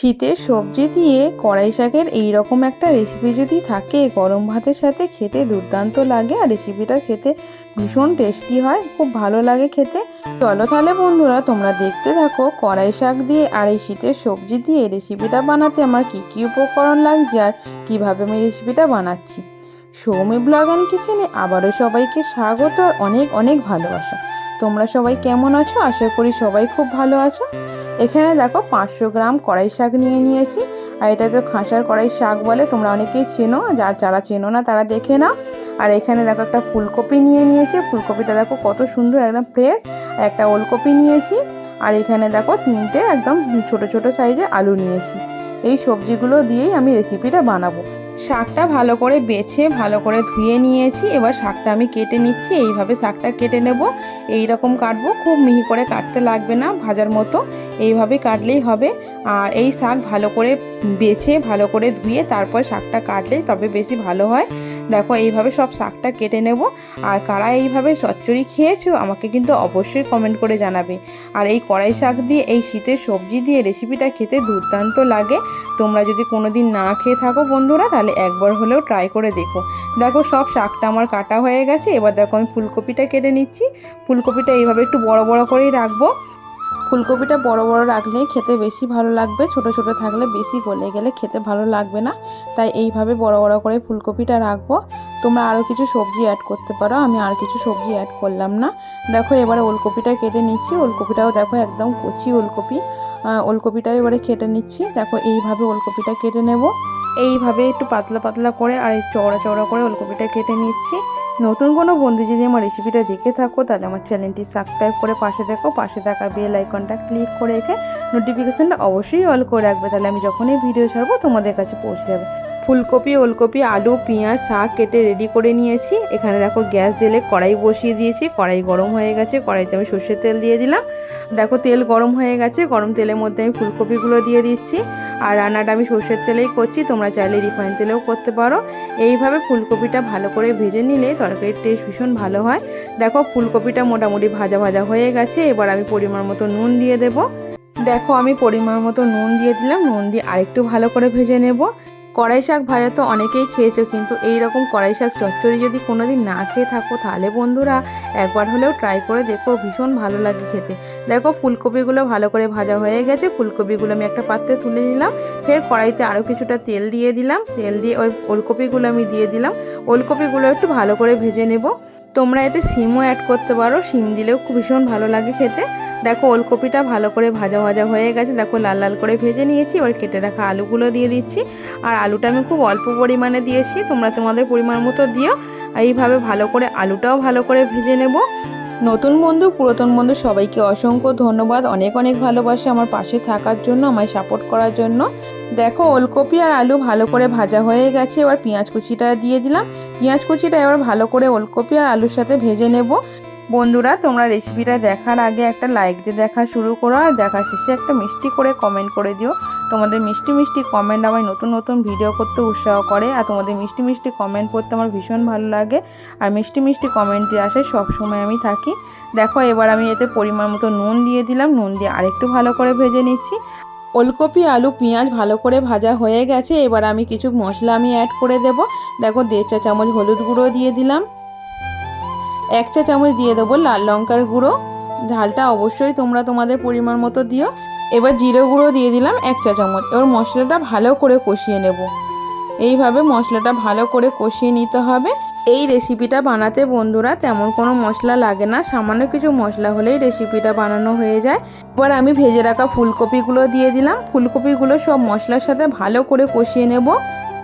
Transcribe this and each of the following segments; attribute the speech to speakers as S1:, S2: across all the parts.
S1: শীতের সবজি দিয়ে কড়াই শাকের এইরকম একটা রেসিপি যদি থাকে, গরম ভাতের সাথে খেতে দুর্দান্ত লাগে। আর রেসিপিটা খেতে ভীষণ টেস্টি হয়, খুব ভালো লাগে খেতে। চলো তাহলে বন্ধুরা, তোমরা দেখতে থাকো কড়াই শাক দিয়ে আর এই শীতের সবজি দিয়ে রেসিপিটা বানাতে আমার কি কি উপকরণ লাগছে আর কিভাবে আমি রেসিপিটা বানাচ্ছি। সৌমি ব্লগ অ্যান্ড কিচেনে আবারও সবাইকে স্বাগত আর অনেক অনেক ভালোবাসা। তোমরা সবাই কেমন আছো? আশা করি সবাই খুব ভালো আছো। এখানে দেখো 500 গ্রাম কড়াই শাক নিয়েছি। আর এটা তো খাসার কড়াই শাক বলে, তোমরা অনেকেই চেনো, যারা চেনো না তারা দেখে নাও। আর এখানে দেখো একটা ফুলকপি নিয়েছি। ফুলকপিটা দেখো কত সুন্দর, একদম ফ্রেশ। একটা ওলকপি নিয়েছি। আর এখানে দেখো 3টে একদম ছোট ছোট সাইজে আলু নিয়েছি। এই সবজিগুলো দিয়েই আমি রেসিপিটা বানাবো। শাকটা ভালো করে বেছে ভালো করে ধুয়ে নিয়েছি। এবার শাকটা আমি কেটে নিচ্ছি। এইভাবে শাকটা কেটে নেব, এই রকম কাটবো, খুব মিহি করে কাটতে লাগবে না, ভাজার মতো এইভাবে কাটলেই হবে। আর এই শাক ভালো করে বেছে ভালো করে ধুয়ে তারপর শাকটা কাটলেই তবে বেশি ভালো হয়। দেখো এইভাবে সব শাকটা কেটে নেব। আর কারা এইভাবে চচ্চড়ি খেয়েছো আমাকে কিন্তু অবশ্যই কমেন্ট করে জানাবে। আর এই কড়াই শাক দিয়ে এই শীতের সবজি দিয়ে রেসিপিটা খেতে দুর্দান্ত লাগে। তোমরা যদি কোনোদিন না খেয়ে থাকো বন্ধুরা, তাহলে একবার হলেও ট্রাই করে দেখো। দেখো সব শাকটা আমার কাটা হয়ে গেছে। এবার দেখো আমি ফুলকপিটা কেটে নিচ্ছি। ফুলকপিটা এইভাবে একটু বড় বড় করেই রাখবো। ফুলকপিটা বড় বড় রাখলেই খেতে বেশি ভালো লাগবে, ছোট ছোট থাকলে বেশি গলে গেলে খেতে ভালো লাগবে না। তাই এইভাবে বড় বড় করে ফুলকপিটা রাখবো। তোমরা আরও কিছু সবজি অ্যাড করতে পারো, আমি আর কিছু সবজি অ্যাড করলাম না। দেখো এবারে ওলকপিটা কেটে নিচ্ছি। ওলকপিটাও দেখো একদম কচি ওলকপি। ওলকপিটাও এবারে কেটে নিচ্ছি। দেখো এইভাবে ওলকপিটা কেটে নেব, এইভাবে একটু পাতলা পাতলা করে আর চওড়া চওড়া করে ওলকপিটা কেটে নিচ্ছি। নতুন কোনো বন্ধু যদি আমার রেসিপিটা দেখে থাকো, তাহলে আমার চ্যানেলটি সাবস্ক্রাইব করে পাশে দেখো, পাশে থাকা বেল আইকনটা ক্লিক করে রেখে নোটিফিকেশানটা অবশ্যই অল করে রাখবে, তাহলে আমি যখনই ভিডিও ছাড়বো তোমাদের কাছে পৌঁছে যাবে। ফুলকপি, ওলকপি, আলু, পেঁয়াজ, শাক কেটে রেডি করে নিয়েছি। এখানে দেখো গ্যাস জেলে কড়াই বসিয়ে দিয়েছি। কড়াই গরম হয়ে গেছে, কড়াইতে আমি সর্ষের তেল দিয়ে দিলাম। দেখো তেল গরম হয়ে গেছে, গরম তেলের মধ্যে আমি ফুলকপিগুলো দিয়ে দিচ্ছি। আর রান্নাটা আমি সর্ষের তেলেই করছি, তোমরা চাইলে রিফাইন তেলেও করতে পারো। এইভাবে ফুলকপিটা ভালো করে ভেজে নিলে তরকারির টেস্ট ভীষণ ভালো হয়। দেখো ফুলকপিটা মোটামুটি ভাজা ভাজা হয়ে গেছে। এবার আমি পরিমাণ মতো নুন দিয়ে দেব। দেখো আমি পরিমাণ মতো নুন দিয়ে দিলাম। নুন দিয়ে আরেকটু ভালো করে ভেজে নেব। কড়াই শাক ভাজা তো অনেকেই খেয়েছো, কিন্তু এই রকম কড়াই শাক চচ্চড়ি যদি কোনোদিন না খেয়ে থাকো, তাহলে বন্ধুরা একবার হলেও ট্রাই করে দেখো, ভীষণ ভালো লাগে খেতে। দেখো ফুলকপিগুলো ভালো করে ভাজা হয়ে গেছে। ফুলকপিগুলো আমি একটা পাত্রে তুলে নিলাম। ফের কড়াইতে আরও কিছুটা তেল দিয়ে দিলাম। তেল দিয়ে ওই ওলকপিগুলো আমি দিয়ে দিলাম। ওলকপিগুলো একটু ভালো করে ভেজে নেব। তোমরা এতে শিমও অ্যাড করতে পারো, শিম দিলেও খুব ভীষণ ভালো লাগে খেতে। দেখো ওলকপিটা ভালো করে ভাজা ভাজা হয়ে গেছে। দেখো লাল লাল করে ভেজে নিয়েছি। এবার কেটে রাখা আলুগুলো দিয়ে দিচ্ছি। আর আলুটা আমি খুব অল্প পরিমাণে দিয়েছি, তোমরা তোমাদের পরিমাণ মতো দিও। এইভাবে ভালো করে আলুটাও ভালো করে ভেজে নেব। নতুন বন্ধু পুরাতন বন্ধু সবাইকে অসংখ্য ধন্যবাদ, অনেক অনেক ভালোবাসা আমার পাশে থাকার জন্য, আমায় সাপোর্ট করার জন্য। দেখো ওলকপি আর আলু ভালো করে ভাজা হয়ে গেছে। এবার পেঁয়াজ কুচিটা দিয়ে দিলাম। পেঁয়াজ কুচিটা এবার ভালো করে ওলকপি আর আলুর সাথে ভেজে নেব। বন্ধুরা তোমরা রেসিপিটা দেখার আগে একটা লাইক দিয়ে দেখা শুরু করো, আর দেখা শেষে একটা মিষ্টি করে কমেন্ট করে দিও। তোমাদের মিষ্টি মিষ্টি কমেন্ট আমায় নতুন নতুন ভিডিও করতে উৎসাহ করে। আর তোমাদের মিষ্টি মিষ্টি কমেন্ট পড়তে আমার ভীষণ ভালো লাগে। আর মিষ্টি মিষ্টি কমেন্টের আশায় সবসময় আমি থাকি। দেখো এবার আমি এতে পরিমাণ মতো নুন দিয়ে দিলাম। নুন দিয়ে আরেকটু ভালো করে ভেজে নিচ্ছি। ওলকপি, আলু, পেঁয়াজ ভালো করে ভাজা হয়ে গেছে। এবার আমি কিছু মশলা আমি অ্যাড করে দেব। দেখো 1.5 চা চামচ হলুদ গুঁড়ো দিয়ে দিলাম। 1 চা চামচ দিয়ে দেবো লাল লঙ্কার গুঁড়ো। ঝালটা অবশ্যই তোমরা তোমাদের পরিমাণ মতো দিও। এবার জিরে গুঁড়ো দিয়ে দিলাম 1 চা চামচ। এবার মশলাটা ভালো করে কষিয়ে নেব। এইভাবে মশলাটা ভালো করে কষিয়ে নিতে হবে। এই রেসিপিটা বানাতে বন্ধুরা তেমন কোনো মশলা লাগে না, সামান্য কিছু মশলা হলেই রেসিপিটা বানানো হয়ে যায়। এবার আমি ভেজে রাখা ফুলকপিগুলো দিয়ে দিলাম। ফুলকপিগুলো সব মশলার সাথে ভালো করে কষিয়ে নেব।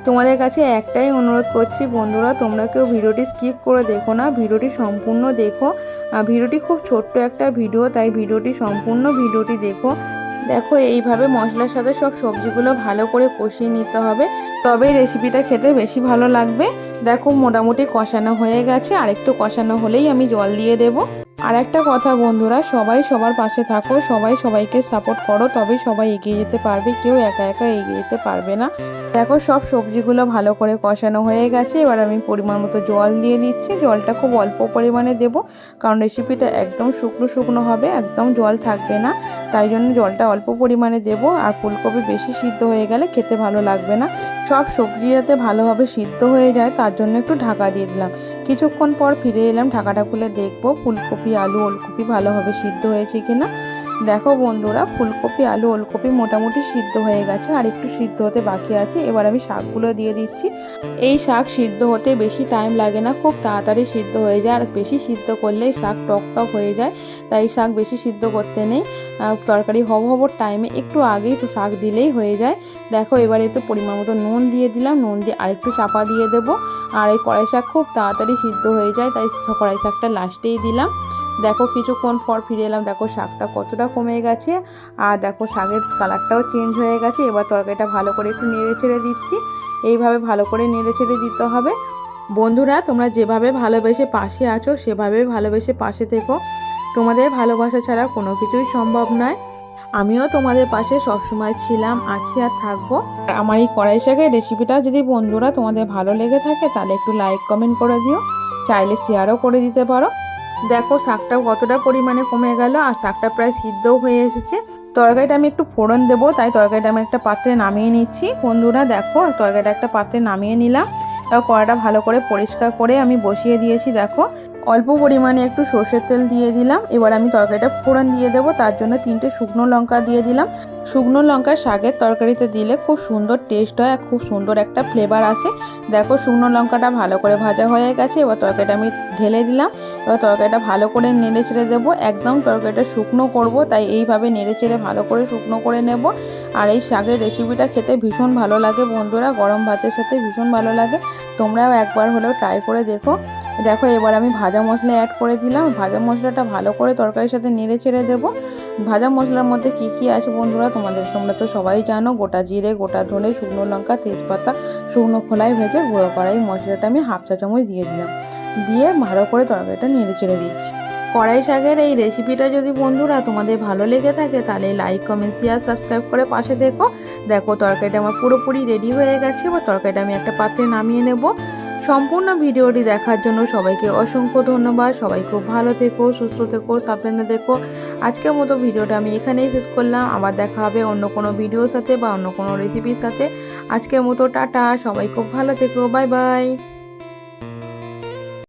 S1: তোমাদের কাছে একটাই অনুরোধ করছি বন্ধুরা, তোমরা কেউ ভিডিওটি স্কিপ করে দেখো না, ভিডিওটি সম্পূর্ণ দেখো। ভিডিওটি খুব ছোট্ট একটা ভিডিও, তাই ভিডিওটি সম্পূর্ণ ভিডিওটি দেখো। দেখো এইভাবে মশলার সাথে সব সবজিগুলো ভালো করে কষিয়ে নিতে হবে, তবেই রেসিপিটা খেতে বেশি ভালো লাগবে। দেখো মোটামুটি কষানো হয়ে গেছে, আরেকটু কষানো হলেই আমি জল দিয়ে দেব। আর একটা কথা বন্ধুরা, সবাই সবার পাশে থাকো, সবাই সবাইকে সাপোর্ট করো, তবেই সবাই এগিয়ে যেতে পারবে, কেউ একা একা এগিয়ে যেতে পারবে না। দেখো সব সবজিগুলো ভালো করে কষানো হয়ে গেছে, এবার আমি পরিমাণ মতো জল দিয়ে দিচ্ছি। জলটা খুব অল্প পরিমাণে দেবো, কারণ রেসিপিটা একদম শুকনো শুকনো হবে, একদম জল থাকবে না, তাই জন্য জলটা অল্প পরিমাণে দেবো। আর ফুলকপি বেশি সিদ্ধ হয়ে গেলে খেতে ভালো লাগবে না। সব সবজি যাতে ভালোভাবে সিদ্ধ হয়ে যায় তার জন্য একটু ঢাকা দিয়ে দিলাম। কিছুক্ষণ পর ফিরে এলাম, ঢাকাটা খুলে দেখবো ফুলকপি আলু ওলকপি ভালোভাবে সিদ্ধ হয়েছে কিনা। দেখো বন্ধুরা, ফুলকপি আলু ওলকপি মোটামুটি সিদ্ধ হয়ে গেছে, আর একটু সিদ্ধ হতে বাকি আছে। এবার আমি শাকগুলো দিয়ে দিচ্ছি। এই শাক সিদ্ধ হতে বেশি টাইম লাগে না, খুব তাড়াতাড়ি সিদ্ধ হয়ে যায়। আর বেশি সিদ্ধ করলে শাক টক টক হয়ে যায়, তাই শাক বেশি সিদ্ধ করতে নেই। তরকারি হবর টাইমে একটু আগেই তো শাক দিলেই হয়ে যায়। দেখো এবারে একটু পরিমাণ মতো নুন দিয়ে দিলাম, নুন দিয়ে আরেকটু চাপা দিয়ে দেবো। আর এই কড়াই শাক খুব তাড়াতাড়ি সিদ্ধ হয়ে যায়, তাই কড়াই শাকটা লাস্টেই দিলাম। দেখো কিছুক্ষণ পর ফিরে এলাম, দেখো শাকটা কতটা কমে গেছে, আর দেখো শাকের কালারটাও চেঞ্জ হয়ে গেছে। এবার তরকারিটা ভালো করে একটু নেড়ে ছেড়ে দিচ্ছি। এইভাবে ভালো করে নেড়ে ছেড়ে দিতে হবে। বন্ধুরা, তোমরা যেভাবে ভালোবেসে পাশে আছো সেভাবে ভালোবেসে পাশে থেকো। তোমাদের ভালোবাসা ছাড়া কোনো কিছুই সম্ভব নয়। আমিও তোমাদের পাশে সবসময় ছিলাম, আছি আর থাকবো। আমার এই কড়াই শাকের রেসিপিটা যদি বন্ধুরা তোমাদের ভালো লেগে থাকে তাহলে একটু লাইক কমেন্ট করে দিও, চাইলে শেয়ারও করে দিতে পারো। দেখো শাকটা কতটা পরিমাণে কমে গেল, আর শাকটা প্রায় সিদ্ধও হয়ে এসেছে। তরকারিটা আমি একটু ফোড়ন দেবো, তাই তরকারিটা আমি একটা পাত্রে নামিয়ে নিচ্ছি। বন্ধুরা দেখো, তরকারিটা একটা পাত্রে নামিয়ে নিলাম। এবার কড়াইটা ভালো করে পরিষ্কার করে আমি বসিয়ে দিয়েছি। দেখো অল্প পরিমাণে একটু সর্ষের তেল দিয়ে দিলাম। এবার আমি তরকারিটা ফোড়ন দিয়ে দেবো, তার জন্য 3টে শুকনো লঙ্কা দিয়ে দিলাম। শুকনো লঙ্কা শাকের তরকারিতে দিলে খুব সুন্দর টেস্ট হয়, আর খুব সুন্দর একটা ফ্লেভার আসে। দেখো শুকনো লঙ্কাটা ভালো করে ভাজা হয়ে গেছে, এবার তরকারিটা আমি ঢেলে দিলাম। এবার তরকারিটা ভালো করে নেড়ে চেড়ে দেবো, একদম তরকারিটা শুকনো করব, তাই এইভাবে নেড়ে চেড়ে ভালো করে শুকনো করে নেব। আর এই শাকের রেসিপিটা খেতে ভীষণ ভালো লাগে বন্ধুরা, গরম ভাতের সাথে ভীষণ ভালো লাগে। তোমরাও একবার হলেও ট্রাই করে দেখো। দেখো এবার আমি ভাজা মশলা অ্যাড করে দিলাম। ভাজা মশলাটা ভালো করে তরকারির সাথে নেড়ে চেড়ে দেবো। ভাজা মশলার মধ্যে কি কি আছে বন্ধুরা তোমরা তো সবাই জানো, গোটা জিরে, গোটা ধনে, শুকনো লঙ্কা, তেজপাতা, শুকনো খোলায় ভেজে গুঁড়ো করা এই মশলাটা আমি হাফ চা চামচ দিয়ে দিলাম। দিয়ে ভালো করে তরকারিটা নেড়ে চেড়ে দিচ্ছি। কড়াই শাকের এই রেসিপিটা যদি বন্ধুরা তোমাদের ভালো লেগে থাকে তাহলে লাইক কমেন্ট শেয়ার সাবস্ক্রাইব করে পাশে দেখো। দেখো তরকারিটা আমার পুরোপুরি রেডি হয়ে গেছে, এবার তরকারিটা আমি একটা পাত্রে নামিয়ে নেব। সম্পূর্ণ ভিডিওটি দেখার জন্য সবাইকে অসংখ্য ধন্যবাদ। সবাই খুব ভালো থেকো, সুস্থ থেকো, সাবধানে দেখো। আজকের মতো ভিডিওটা আমি এখানেই শেষ করলাম। আবার দেখা হবে অন্য কোনো ভিডিওর সাথে বা অন্য কোনো রেসিপির সাথে। আজকের মতো টাটা, সবাই খুব ভালো থেকো, বাই বাই।